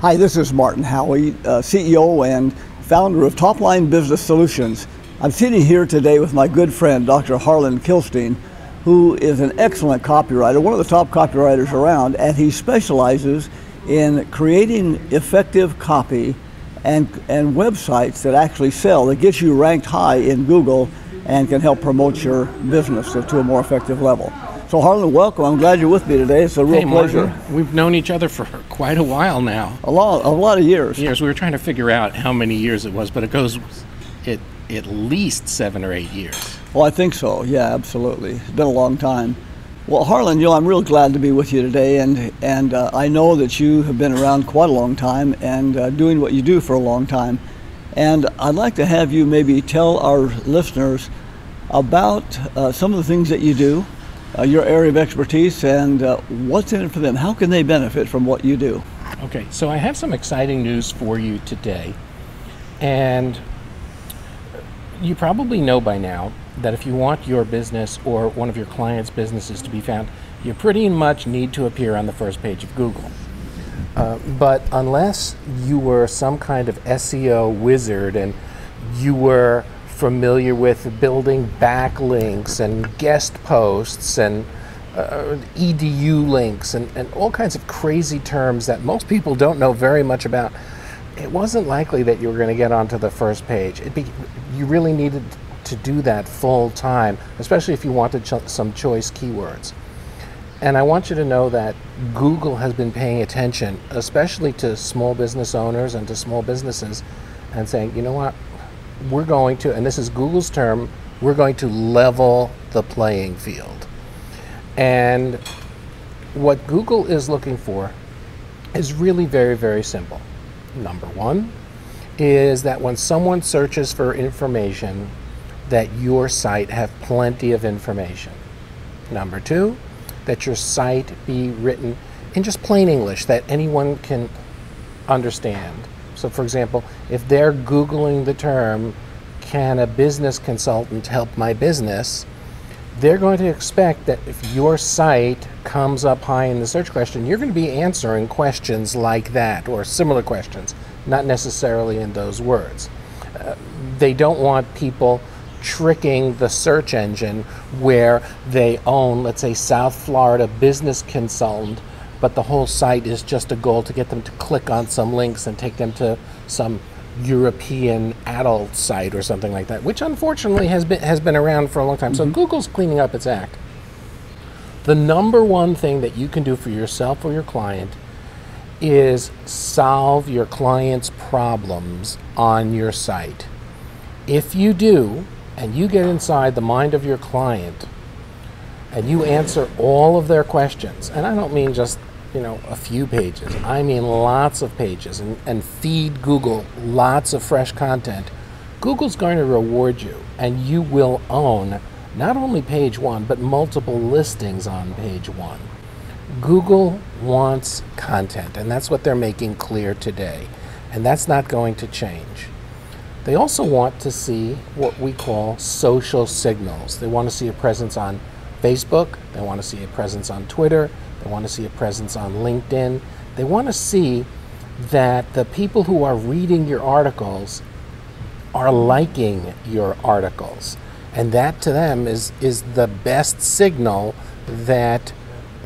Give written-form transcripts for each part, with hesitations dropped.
Hi, this is Martin Howey, CEO and founder of TopLine Business Solutions. I'm sitting here today with my good friend, Dr. Harlan Kilstein, who is an excellent copywriter, one of the top copywriters around, and he specializes in creating effective copy and websites that actually sell, that get you ranked high in Google and can help promote your business to a more effective level. So Harlan, welcome. I'm glad you're with me today. It's a real pleasure. Martin, we've known each other for quite a while now. A lot of years. We were trying to figure out how many years it was, but it goes at least 7 or 8 years. Well, I think so. Yeah, absolutely. It's been a long time. Well, Harlan, I'm real glad to be with you today, and I know that you have been around quite a long time and doing what you do for a long time. And I'd like to have you maybe tell our listeners about some of the things that you do, your area of expertise, and what's in it for them. How can they benefit from what you do? Okay, so I have some exciting news for you today. And you probably know by now that if you want your business or one of your clients' businesses to be found, you pretty much need to appear on the first page of Google. But unless you were some kind of SEO wizard and you were familiar with building backlinks and guest posts and EDU links and all kinds of crazy terms that most people don't know very much about, it wasn't likely that you were going to get onto the first page. You really needed to do that full time, especially if you wanted some choice keywords. And I want you to know that Google has been paying attention, especially to small business owners and to small businesses, and saying, you know what, we're going to, and this is Google's term, we're going to level the playing field. And what Google is looking for is really very, very simple. Number one is that when someone searches for information, that your site have plenty of information. Number two, that your site be written in just plain English that anyone can understand. So for example, if they're Googling the term, can a business consultant help my business? They're going to expect that if your site comes up high in the search question, you're going to be answering questions like that or similar questions, not necessarily in those words. They don't want people tricking the search engine where they own, let's say, South Florida business consultant, but the whole site is just a goal to get them to click on some links and take them to some European adult site or something like that, which unfortunately has been around for a long time. Mm-hmm. So Google's cleaning up its act. The number one thing that you can do for yourself or your client is solve your client's problems on your site. If you do, and you get inside the mind of your client and you answer all of their questions, and I don't mean just a few pages, I mean lots of pages, and feed Google lots of fresh content, Google's going to reward you, and you will own not only page one, but multiple listings on page one. Google wants content, and that's what they're making clear today, and that's not going to change. They also want to see what we call social signals. They want to see a presence on Facebook, they want to see a presence on Twitter, they want to see a presence on LinkedIn. They want to see that the people who are reading your articles are liking your articles. And that to them is the best signal that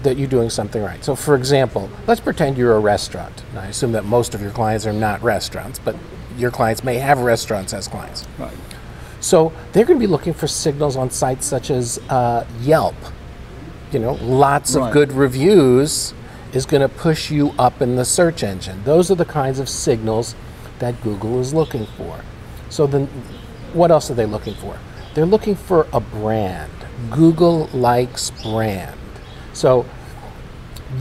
you're doing something right. So for example, let's pretend you're a restaurant. Now, I assume that most of your clients are not restaurants, but your clients may have restaurants as clients. Right. So they're going to be looking for signals on sites such as Yelp. Lots of good reviews is going to push you up in the search engine. Those are the kinds of signals that Google is looking for. So then what else are they looking for? They're looking for a brand. Google likes brand. So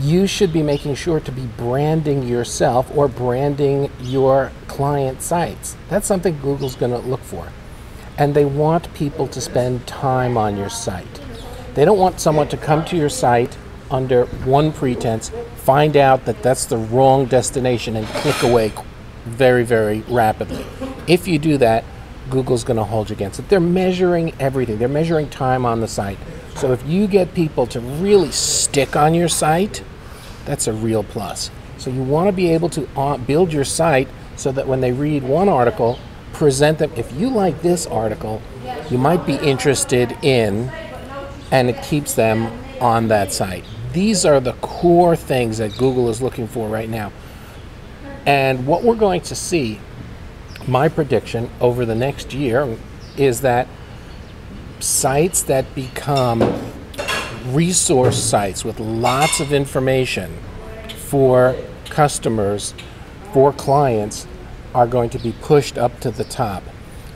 you should be making sure to be branding yourself or branding your client sites. That's something Google's going to look for. And they want people to spend time on your site. They don't want someone to come to your site under one pretense, find out that that's the wrong destination, and click away very, very rapidly. If you do that, Google's going to hold you against it. They're measuring everything. They're measuring time on the site. So if you get people to really stick on your site, that's a real plus. So you want to be able to build your site so that when they read one article, present them. If you like this article, you might be interested in, and it keeps them on that site. These are the core things that Google is looking for right now. And what we're going to see, my prediction over the next year, is that sites that become resource sites with lots of information for customers, for clients, are going to be pushed up to the top.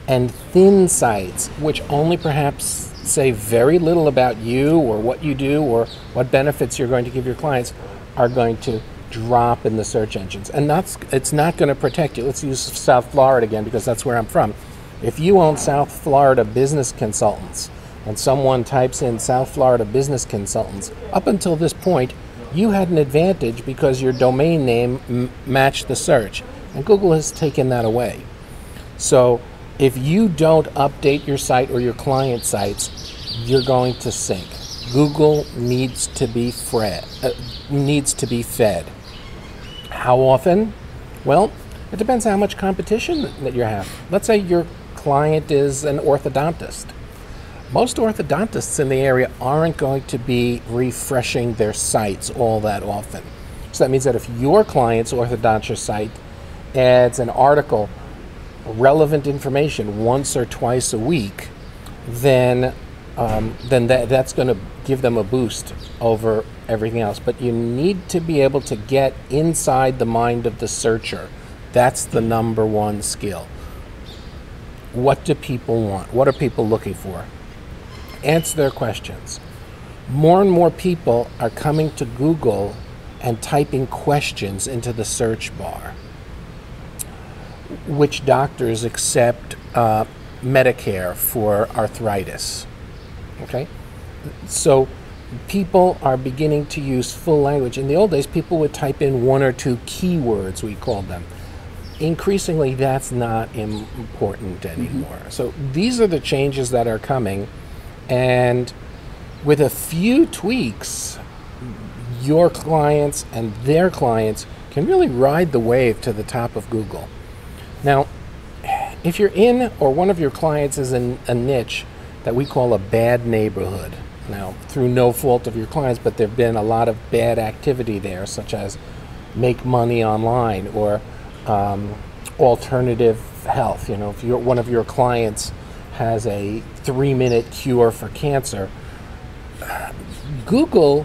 And thin sites, which only perhaps say very little about you or what you do or what benefits you're going to give your clients, are going to drop in the search engines. And it's not going to protect you. Let's use South Florida again, because that's where I'm from. If you own South Florida Business Consultants and someone types in South Florida Business Consultants, up until this point, you had an advantage because your domain name matched the search. And Google has taken that away. So if you don't update your site or your client sites, you're going to sink. Google needs to be fed. How often? Well, it depends how much competition that you have. Let's say your client is an orthodontist. Most orthodontists in the area aren't going to be refreshing their sites all that often. So that means that if your client's orthodontist site adds an article, relevant information, once or twice a week, then that's going to give them a boost over everything else. But you need to be able to get inside the mind of the searcher. That's the number one skill. What do people want? What are people looking for? Answer their questions. More and more people are coming to Google and typing questions into the search bar. Which doctors accept Medicare for arthritis? Okay, so people are beginning to use full language. In the old days, people would type in one or two keywords, we called them. Increasingly, that's not important anymore. So these are the changes that are coming, and with a few tweaks, your clients and their clients can really ride the wave to the top of Google. Now, if you're in, or one of your clients is in a niche that we call a bad neighborhood, now through no fault of your clients, but there have been a lot of bad activity there, such as make money online or alternative health. You know, if one of your clients has a 3-minute cure for cancer, Google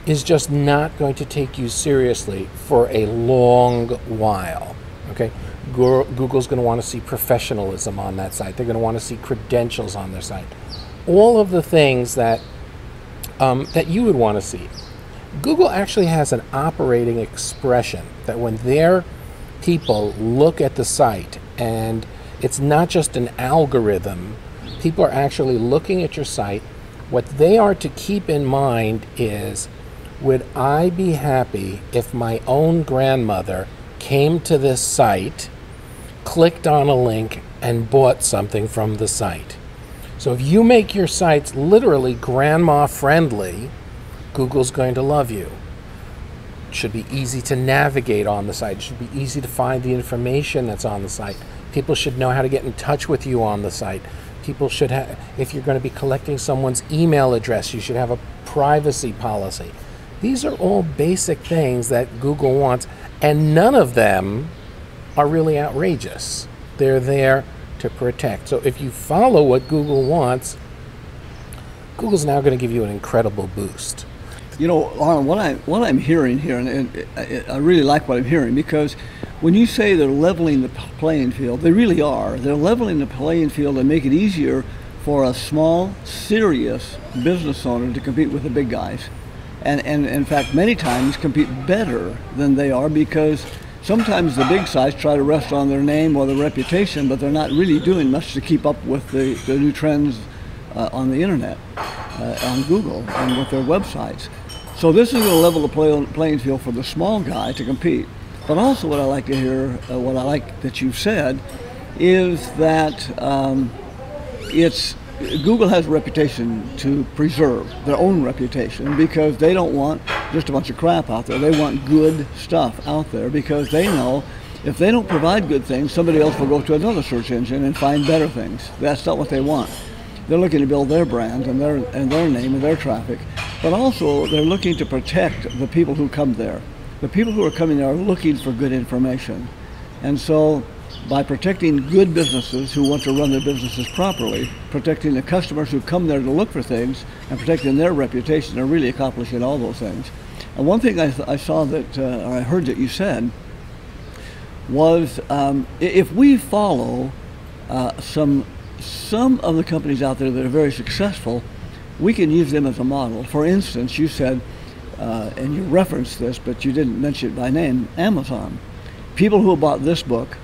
is just not going to take you seriously for a long while. Okay, Google's going to want to see professionalism on that site. They're going to want to see credentials on their site. All of the things that that you would want to see. Google actually has an operating expression that when their people look at the site, and it's not just an algorithm, people are actually looking at your site. What they are to keep in mind is, would I be happy if my own grandmother came to this site, clicked on a link, and bought something from the site? So if you make your sites literally grandma friendly, Google's going to love you. It should be easy to navigate on the site. It should be easy to find the information that's on the site. People should know how to get in touch with you on the site. People should have, if you're going to be collecting someone's email address, you should have a privacy policy. These are all basic things that Google wants, and none of them are really outrageous. They're there to protect. So if you follow what Google wants, Google's now going to give you an incredible boost. You know, Harlan, what I'm hearing here, and I really like what I'm hearing, because when you say they're leveling the playing field, they really are. They're leveling the playing field and make it easier for a small, serious business owner to compete with the big guys. And in fact, many times compete better than they are, because sometimes the big sites try to rest on their name or their reputation, but they're not really doing much to keep up with the new trends on the internet, on Google, and with their websites. So this is going to level the playing field for the small guy to compete. But also what I like to hear, what I like that you've said, is that Google has a reputation to preserve, their own reputation, because they don't want just a bunch of crap out there. They want good stuff out there because they know if they don't provide good things, somebody else will go to another search engine and find better things. That's not what they want. They're looking to build their brand and their name and their traffic, but also they're looking to protect the people who come there. The people who are coming there are looking for good information. And so by protecting good businesses who want to run their businesses properly, protecting the customers who come there to look for things, and protecting their reputation, they're really accomplishing all those things. And one thing I saw that, or I heard that you said, was if we follow some of the companies out there that are very successful, we can use them as a model. For instance, you said, and you referenced this, but you didn't mention it by name, Amazon. People who have bought this book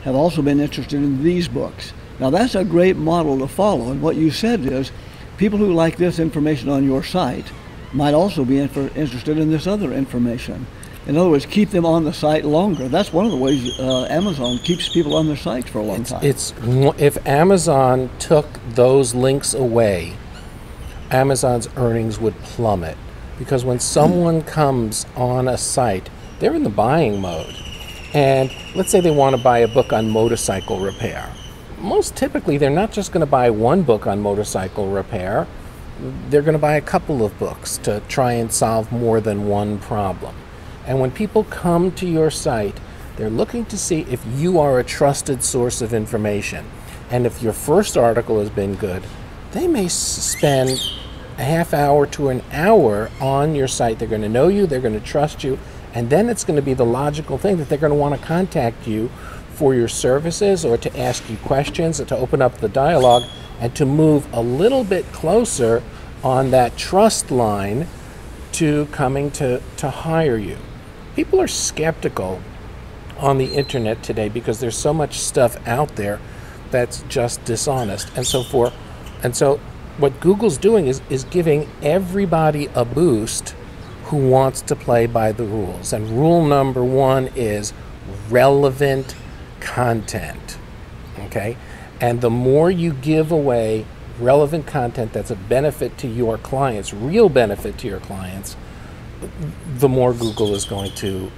have also been interested in these books. Now that's a great model to follow, and what you said is people who like this information on your site might also be interested in this other information. In other words, keep them on the site longer. That's one of the ways Amazon keeps people on their site for a long time. If Amazon took those links away, Amazon's earnings would plummet, because when someone comes on a site, they're in the buying mode. And let's say they want to buy a book on motorcycle repair. Most typically, they're not just going to buy one book on motorcycle repair. They're going to buy a couple of books to try and solve more than one problem. And when people come to your site, they're looking to see if you are a trusted source of information. And if your first article has been good, they may spend a half hour to an hour on your site. They're going to know you, they're going to trust you, and then it's going to be the logical thing that they're going to want to contact you for your services or to ask you questions or to open up the dialogue and to move a little bit closer on that trust line to coming to hire you. People are skeptical on the internet today because there's so much stuff out there that's just dishonest. And so what Google's doing is giving everybody a boost who wants to play by the rules. And rule number one is relevant content, okay? And the more you give away relevant content that's a benefit to your clients, real benefit to your clients, the more Google is going to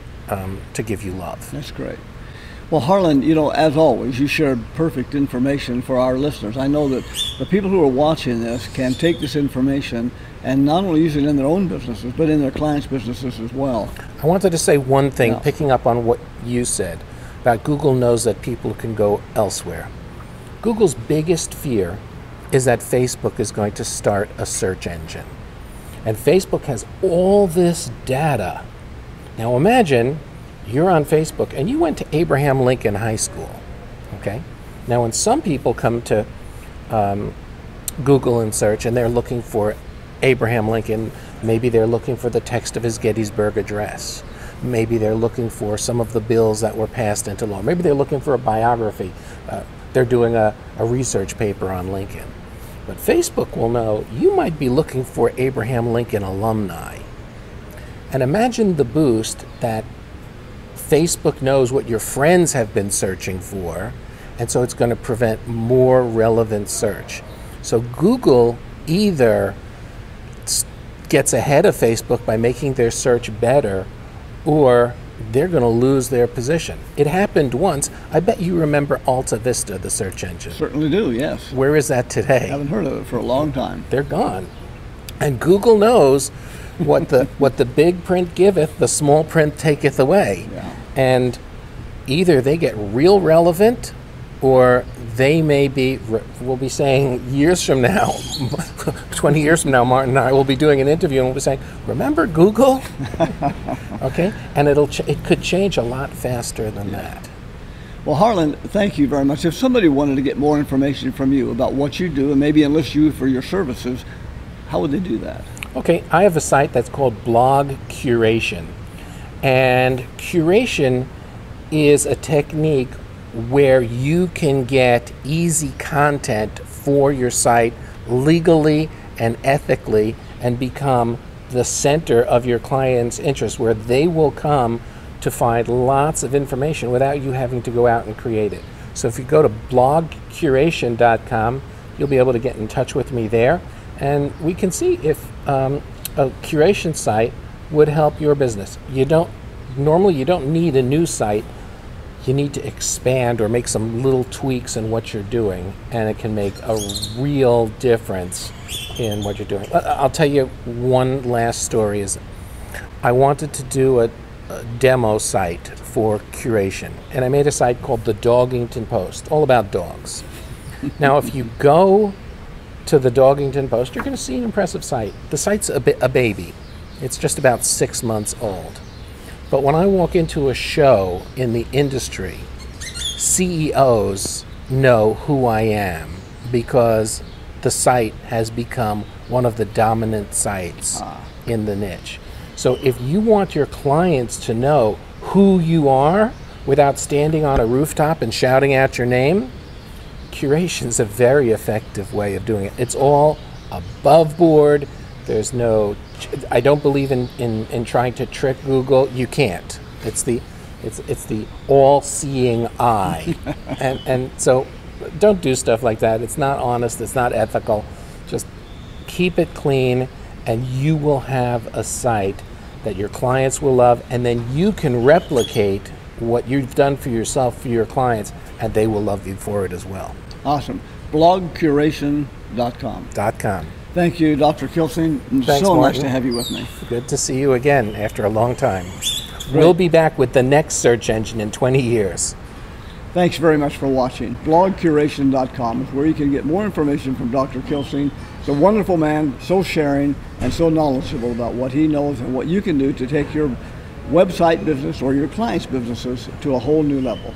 give you love. That's great. Well, Harlan, as always, you shared perfect information for our listeners. I know that the people who are watching this can take this information and not only use it in their own businesses, but in their clients' businesses as well. I wanted to say one thing, picking up on what you said about Google knows that people can go elsewhere. Google's biggest fear is that Facebook is going to start a search engine. And Facebook has all this data. Now imagine you're on Facebook and you went to Abraham Lincoln High School, okay? Now when some people come to Google and search and they're looking for Abraham Lincoln, maybe they're looking for the text of his Gettysburg Address. Maybe they're looking for some of the bills that were passed into law. Maybe they're looking for a biography. They're doing a research paper on Lincoln. But Facebook will know you might be looking for Abraham Lincoln alumni. And imagine the boost that Facebook knows what your friends have been searching for, and so it's going to prevent more relevant search. So Google either gets ahead of Facebook by making their search better, or they're going to lose their position. It happened once. I bet you remember Alta Vista, the search engine. Certainly do, yes. Where is that today? I haven't heard of it for a long time. They're gone. And Google knows what the big print giveth, the small print taketh away. Yeah. And either they get real relevant, or they may be, we'll be saying years from now, 20 years from now, Martin and I will be doing an interview and we'll be saying, remember Google? Okay? And it could change a lot faster than that. Well, Harlan, thank you very much. If somebody wanted to get more information from you about what you do and maybe enlist you for your services, how would they do that? Okay, I have a site that's called Blog Curation. And curation is a technique where you can get easy content for your site legally and ethically and become the center of your client's interest, where they will come to find lots of information without you having to go out and create it. So if you go to blogcuration.com, you'll be able to get in touch with me there, and we can see if a curation site would help your business. Normally you don't need a new site. You need to expand or make some little tweaks in what you're doing, and it can make a real difference in what you're doing. I'll tell you one last story. Is I wanted to do a demo site for curation, and I made a site called the Dogington Post, all about dogs. Now, if you go to the Dogington Post, you're going to see an impressive site. The site's a baby. It's just about 6 months old. But when I walk into a show in the industry, CEOs know who I am because the site has become one of the dominant sites in the niche. So if you want your clients to know who you are without standing on a rooftop and shouting out your name, curation is a very effective way of doing it. It's all above board. There's no, I don't believe in trying to trick Google. You can't. It's the all-seeing eye. and so don't do stuff like that. It's not honest. It's not ethical. Just keep it clean, and you will have a site that your clients will love, and then you can replicate what you've done for yourself for your clients, and they will love you for it as well. Awesome. Blogcuration.com. .com. Thank you, Dr. Kilstein. Thanks, so Martin. nice to have you with me. Good to see you again after a long time. We'll be back with the next search engine in 20 years. Thanks very much for watching. Blogcuration.com is where you can get more information from Dr. Kilstein. He's a wonderful man, so sharing and so knowledgeable about what he knows and what you can do to take your website business or your clients' businesses to a whole new level.